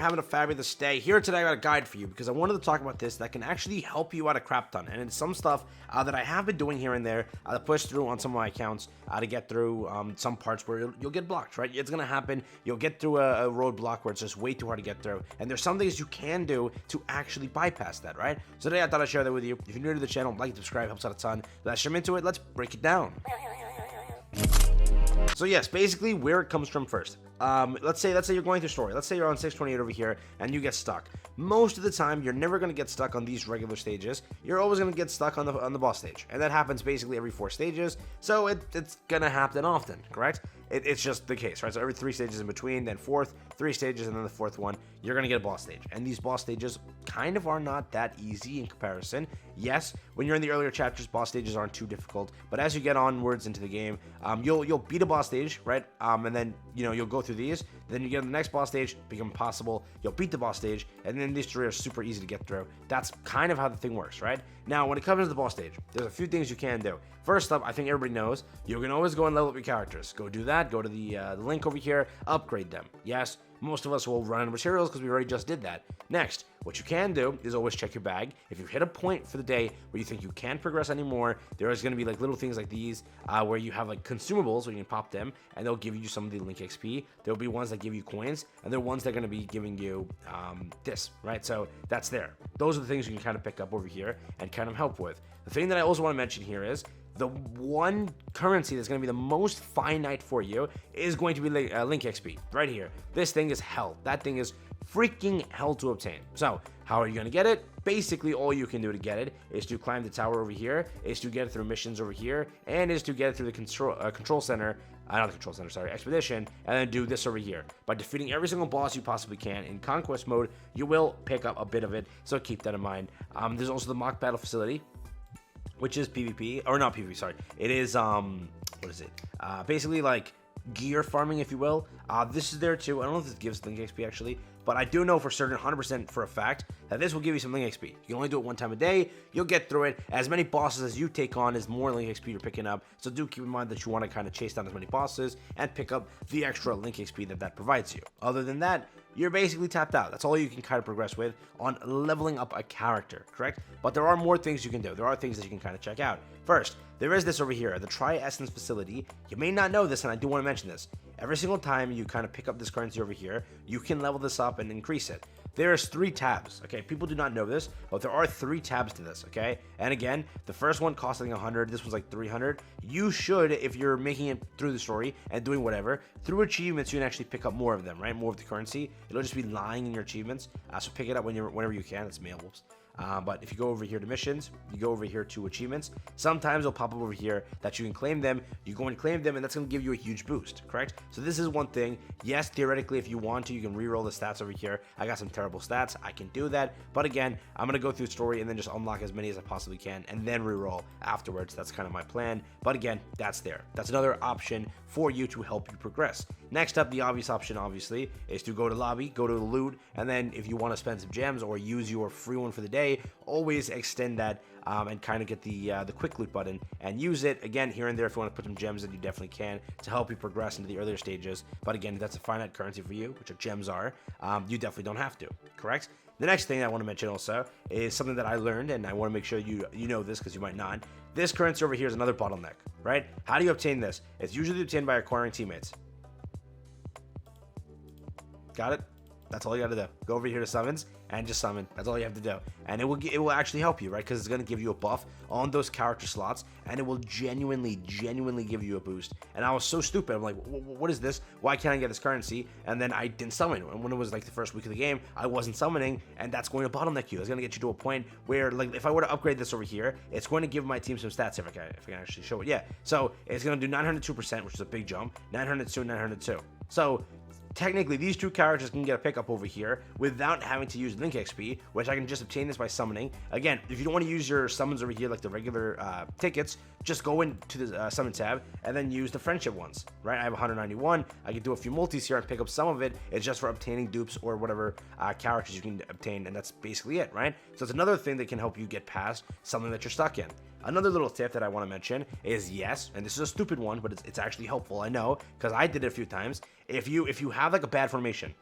having a fabulous day. Here today I got a guide for you because I wanted to talk about this that can actually help you out a crap ton. And it's some stuff that I have been doing here and there to push through on some of my accounts to get through some parts where you'll get blocked, right? It's going to happen. You'll get through a roadblock where it's just way too hard to get through. And there's some things you can do to actually bypass that, right? So today I thought I'd share that with you. If you're new to the channel, like and subscribe, helps out a ton. Let's jump into it. Let's break it down. So yes, basically where it comes from first. Let's say you're going through story. Let's say you're on 628 over here and you get stuck. Most of the time, you're never going to get stuck on these regular stages. You're always going to get stuck on the boss stage, and that happens basically every 4 stages. So it's going to happen often, correct? It's just the case, right? So every 3 stages in between, then 3 stages, and then the 4th one, you're going to get a boss stage. And these boss stages kind of are not that easy in comparison. Yes, when you're in the earlier chapters, boss stages aren't too difficult, but as you get onwards into the game, you'll beat a boss stage, right? And then you'll go through these. Then you get to the next boss stage, become impossible. You'll beat the boss stage, and then these 3 are super easy to get through. That's kind of how the thing works, right? Now, when it comes to the boss stage, there's a few things you can do. First up, I think everybody knows, you can always go and level up your characters. Go do that. Go to the link over here. Upgrade them. Yes, most of us will run out of materials because we already just did that. Next, what you can do is always check your bag. If you've hit a point for the day where you think you can't progress anymore, there is going to be like little things like these where you have like consumables where you can pop them and they'll give you some of the link XP. There'll be ones that give you coins and there are ones that are going to be giving you this, right? So that's there. Those are the things you can kind of pick up over here and kind of help with. The thing that I also want to mention here is the one currency that's going to be the most finite for you is going to be link XP right here. This thing is hell. That thing is freaking hell to obtain. So how are you going to get it? Basically, all you can do to get it is to climb the tower over here, is to get it through missions over here, and is to get it through the control center, not the control center, sorry, expedition, and then do this over here. By defeating every single boss you possibly can in conquest mode, you will pick up a bit of it, so keep that in mind. There's also the mock battle facility, which is PvP, or not PvP, sorry. It is, what is it? Basically like gear farming, if you will. This is there too. I don't know if this gives link XP actually, but I do know for certain, 100% for a fact, that this will give you some link XP. You can only do it 1 time a day. You'll get through it. As many bosses as you take on is more link XP you're picking up. So do keep in mind that you want to kind of chase down as many bosses and pick up the extra link XP that provides you. Other than that, you're basically tapped out. That's all you can kind of progress with on leveling up a character, correct? But there are more things you can do. There are things that you can kind of check out. First, there is this over here, the Tri-Essence facility. You may not know this, and I do want to mention this. Every single time you kind of pick up this currency over here, you can level this up and increase it. There's 3 tabs, okay? People do not know this, but there are 3 tabs to this, okay? And again, the first one costs like 100, this one's like 300. You should, if you're making it through the story and doing whatever, through achievements, you can actually pick up more of them, right? More of the currency. It'll just be lying in your achievements, so pick it up whenever you can. It's mail, whoops. But if you go over here to missions, you go over here to achievements, sometimes it'll pop up over here that you can claim them. You go and claim them, and that's going to give you a huge boost, correct? So this is one thing. Yes, theoretically, if you want to, you can re-roll the stats over here. I got some terrible stats. I can do that. But again, I'm going to go through the story and then just unlock as many as I possibly can and then re-roll afterwards. That's kind of my plan. But again, that's there. That's another option for you to help you progress. Next up, the obvious option, obviously, is to go to lobby, go to the loot, and then if you want to spend some gems or use your free one for the day, always extend that and kind of get the quick loot button and use it again here and there. If you want to put some gems in, you definitely can to help you progress into the earlier stages. But again, that's a finite currency for you, which are gems are. You definitely don't have to, correct? The next thing I want to mention also is something that I learned, and I want to make sure you know this because you might not. This currency over here is another bottleneck, right? How do you obtain this? It's usually obtained by acquiring teammates. Got it? That's all you got to do. Go over here to summons and just summon. That's all you have to do. And it will actually help you, right? Because it's going to give you a buff on those character slots, and it will genuinely give you a boost. And I was so stupid. I'm like, what is this? Why can't I get this currency? And then I didn't summon. And when it was like the first week of the game, I wasn't summoning, and that's going to bottleneck you. It's going to get you to a point where, like, if I were to upgrade this over here, it's going to give my team some stats if I can actually show it. Yeah. So it's going to do 902%, which is a big jump. 902, 902. So technically, these 2 characters can get a pickup over here without having to use link XP, which I can just obtain this by summoning. Again, if you don't want to use your summons over here like the regular tickets, just go into the summon tab and then use the friendship ones, right? I have 191. I can do a few multis here and pick up some of it. It's just for obtaining dupes or whatever characters you can obtain, and that's basically it, right? So it's another thing that can help you get past something that you're stuck in. Another little tip that I want to mention is, yes, and this is a stupid one, but it's actually helpful, I know, because I did it a few times. If you have like a bad formation,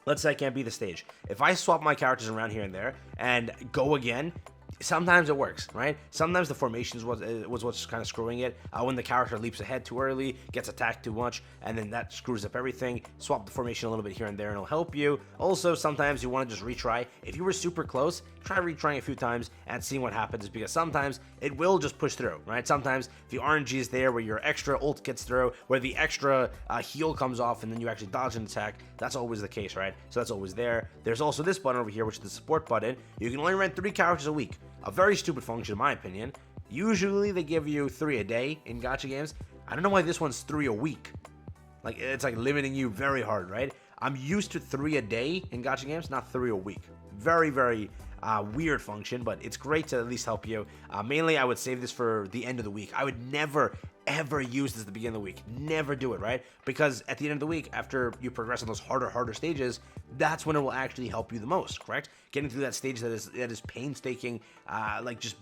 let's say I can't beat the stage. If I swap my characters around here and there and go again, sometimes it works, right? Sometimes the formation was what's kind of screwing it. When the character leaps ahead too early, gets attacked too much, and then that screws up everything. Swap the formation a little bit here and there, and it'll help you. Also, sometimes you want to just retry. If you were super close, try retrying a few times and seeing what happens, because sometimes it will just push through, right? Sometimes the RNG is there where your extra ult gets through, where the extra heal comes off, and then you actually dodge an attack. That's always the case, right? So that's always there. There's also this button over here, which is the support button. You can only rent 3 characters a week. A very stupid function, in my opinion. Usually they give you 3 a day in gacha games. I don't know why this one's 3 a week. Like, it's like limiting you very hard, right? I'm used to 3 a day in gacha games, not 3 a week. Very, very weird function, but it's great to at least help you. Mainly, I would save this for the end of the week. I would never, ever use this at the beginning of the week. Never do it, right? Because at the end of the week, after you progress on those harder stages, that's when it will actually help you the most, correct? Getting through that stage that is painstaking, like just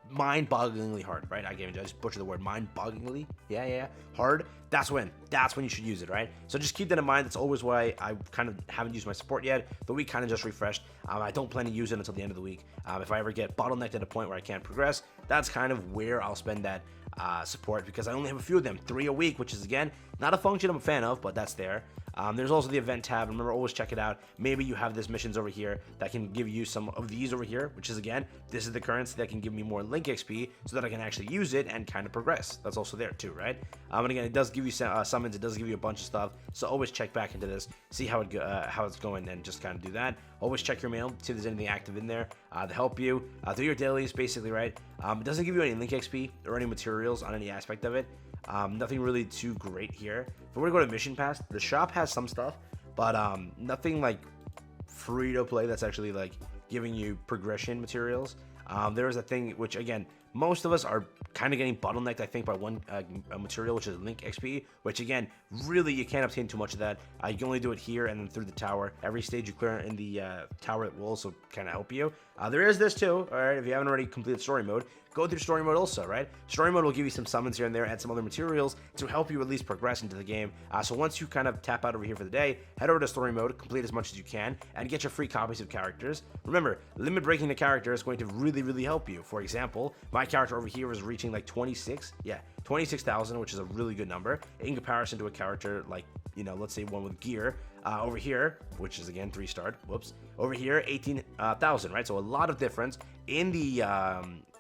mind-bogglingly hard, right? I just butchered the word mind-bogglingly. Yeah, hard. That's when you should use it, right? So just keep that in mind. That's always why I kind of haven't used my support yet. The week kind of just refreshed. I don't plan to use it until the end of the week. If I ever get bottlenecked at a point where I can't progress, that's kind of where I'll spend that support, because I only have a few of them, 3 a week, which is, again, not a function I'm a fan of, but that's there. There's also the event tab. Remember, always check it out. Maybe you have this missions over here that can give you some of these over here, which is, again, this is the currency that can give me more Link XP so that I can actually use it and kind of progress. That's also there too, right? And again, it does give you summons. It does give you a bunch of stuff. So always check back into this, see how it's going, and just kind of do that. Always check your mail, see if there's anything active in there to help you do your dailies, basically, right? It doesn't give you any Link XP or any materials on any aspect of it. Nothing really too great here. If we're gonna go to Mission Pass, the shop has some stuff, but nothing like free to play that's actually like giving you progression materials. There is a thing which, again, most of us are kind of getting bottlenecked, I think, by one material, which is Link XP, which, again, really you can't obtain too much of that. You can only do it here and then through the tower. Every stage you clear in the tower will also kind of help you. There is this too, all right, if you haven't already completed story mode, go through story mode also, right? Story mode will give you some summons here and there and some other materials to help you at least progress into the game. So once you kind of tap out over here for the day, head over to story mode, complete as much as you can, and get your free copies of characters. Remember, limit breaking the character is going to really, really help you. For example, my character over here is reaching like 26,000, which is a really good number in comparison to a character like, you know, let's say one with gear over here, which is, again, 3-starred. Whoops. Over here, 18,000, right? So a lot of difference in the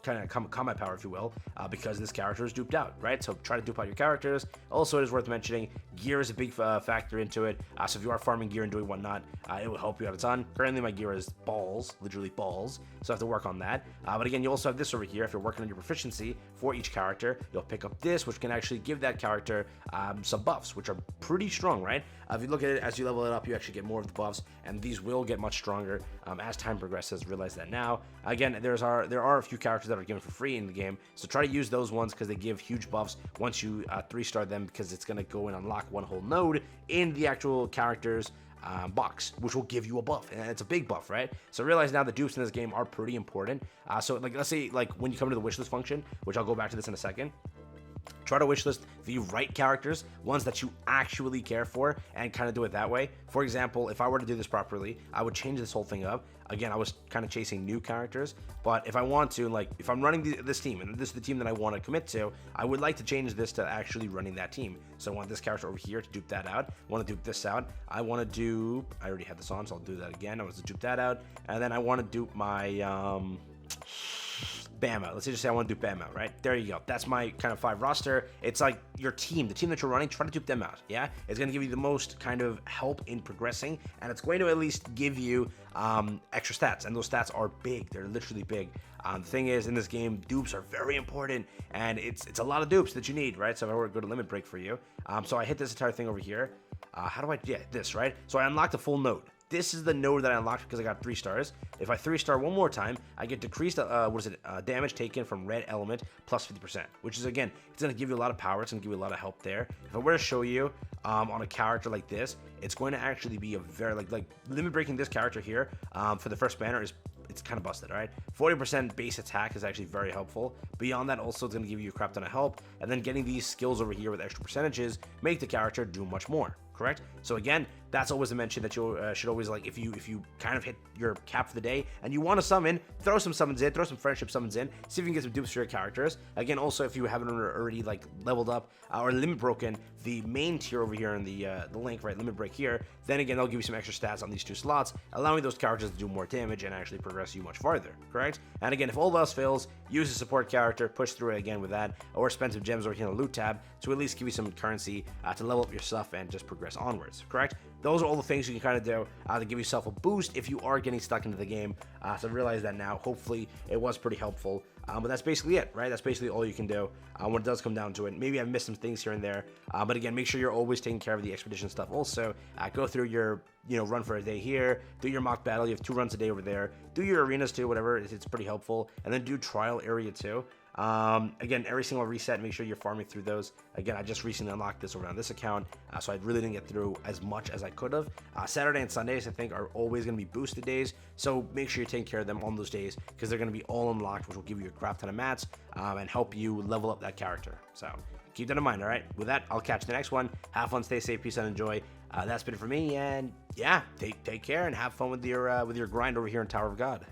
kind of combat power, if you will, because this character is duped out, right? So try to dupe out your characters. Also, it is worth mentioning, gear is a big factor into it. So if you are farming gear and doing whatnot, it will help you out a ton. Currently, my gear is balls, literally balls, so I have to work on that. But again, you also have this over here. If you're working on your proficiency for each character, you'll pick up this, which can actually give that character some buffs, which are pretty strong, right? If you look at it, as you level it up, you actually get more of the buffs, and these will get much stronger as time progresses. Realize that now. Again, there are a few characters that are given for free in the game, so try to use those ones because they give huge buffs once you 3-star them, because it's going to go and unlock one whole node in the actual characters box, which will give you a buff, and it's a big buff, right? So realize now the dupes in this game are pretty important. So like, let's say like when you come to the wishlist function, which I'll go back to this in a second, try to wishlist the right characters, ones that you actually care for, and kind of do it that way. For example, if I were to do this properly, I would change this whole thing up. Again, I was kind of chasing new characters, but if I want to, like, if I'm running this team, and this is the team that I want to commit to, I would like to change this to actually running that team. So I want this character over here to dupe that out. I want to dupe this out. I want to dupe, I already had this on, so I'll do that again. I want to dupe that out, and then I want to dupe my, Bama. Let's just say I want to do Bama, right? There you go. That's my kind of 5 roster. It's like your team, the team that you're running, try to dupe them out, yeah? It's going to give you the most kind of help in progressing, and it's going to at least give you extra stats, and those stats are big. They're literally big. The thing is, in this game, dupes are very important, and it's a lot of dupes that you need, right? So if I were to go to limit break for you, so I hit this entire thing over here. How do I, yeah, this, right? So I unlocked a full node. This is the node that I unlocked because I got 3 stars. If I 3-star one more time, I get decreased, damage taken from red element plus 50%, which is, again, it's going to give you a lot of power. It's going to give you a lot of help there. If I were to show you on a character like this, it's going to actually be a very, like limit breaking this character here for the first banner is, it's kind of busted, all right? 40% base attack is actually very helpful. Beyond that, also, it's going to give you a crap ton of help. And then getting these skills over here with extra percentages make the character do much more, correct? So again, that's always a mention that you should always, like, if you kind of hit your cap for the day and you want to summon, throw some summons in, throw some friendship summons in, see if you can get some dupes for your characters. Again, also, if you haven't already like leveled up or limit broken the main tier over here in the link, right, limit break here, then again, they'll give you some extra stats on these 2 slots, allowing those characters to do more damage and actually progress you much farther, correct? And again, if all else fails, use a support character, push through it again with that, or spend some gems over here in the loot tab to at least give you some currency to level up your stuff and just progress onwards, correct? Those are all the things you can kind of do to give yourself a boost if you are getting stuck into the game. So realize that now. Hopefully, it was pretty helpful. But that's basically it, right? That's basically all you can do when it does come down to it. Maybe I've missed some things here and there. But again, make sure you're always taking care of the expedition stuff also. Go through your run for a day here. Do your mock battle. You have 2 runs a day over there. Do your arenas too, whatever. It's pretty helpful. And then do trial area too. Again, every single reset, make sure you're farming through those. Again, I just recently unlocked this over on this account, so I really didn't get through as much as I could have. Saturday and Sundays, I think, are always going to be boosted days, so make sure you're taking care of them on those days, because they're going to be all unlocked, which will give you a crap ton of mats, and help you level up that character. So keep that in mind, all right? With that, I'll catch you the next one. Have fun, stay safe, peace, and enjoy. That's been it for me, and yeah, take care and have fun with your grind over here in Tower of God.